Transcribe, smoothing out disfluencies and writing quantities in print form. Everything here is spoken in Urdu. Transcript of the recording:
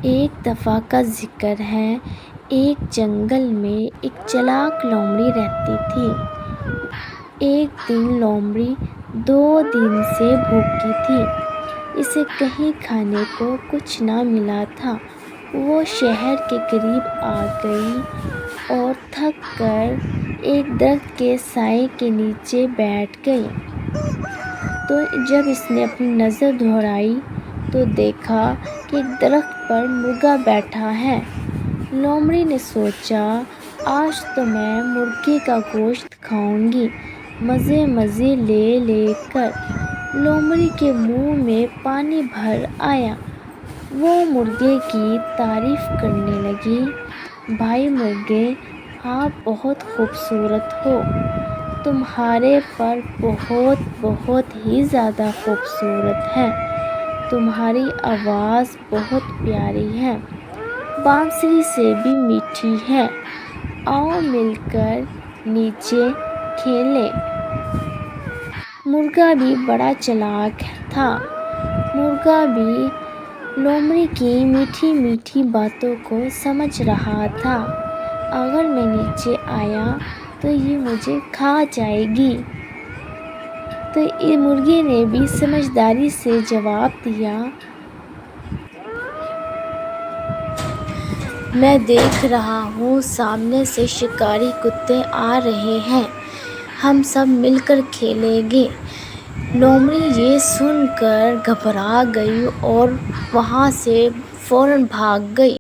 ایک دفعہ کا ذکر ہے، ایک جنگل میں ایک چالاک لومڑی رہتی تھی۔ ایک دن لومڑی 2 دن سے بھوکی تھی۔ اسے کہیں کھانے کو کچھ نہ ملا تھا۔ وہ شہر کے قریب آ گئی اور تھک کر ایک درخت کے سائے کے نیچے بیٹھ گئی۔ تو جب اس نے اپنی نظر دوڑائی تو دیکھا کہ ایک درخت پر مرغا بیٹھا ہے۔ لومڑی نے سوچا، آج تو میں مرغے کا گوشت کھاؤں گی، مزے لے لے کر۔ لومڑی کے منہ میں پانی بھر آیا۔ وہ مرغے کی تعریف کرنے لگی، بھائی مرغے، آپ بہت خوبصورت ہو، تمہارے پر بہت ہی زیادہ خوبصورت ہے، تمہاری آواز بہت پیاری ہے، بانسری سے بھی میٹھی ہے، آؤ مل کر نیچے کھیلیں۔ مرغا بھی بڑا چالاک تھا۔ مرغا بھی لومڑی کی میٹھی میٹھی باتوں کو سمجھ رہا تھا۔ اگر میں نیچے آیا تو یہ مجھے کھا جائے گی۔ تو مرغے نے بھی سمجھداری سے جواب دیا، میں دیکھ رہا ہوں سامنے سے شکاری کتے آ رہے ہیں، ہم سب مل کر کھیلیں گے۔ لومڑی یہ سن کر گھبرا گئی اور وہاں سے فوراً بھاگ گئی۔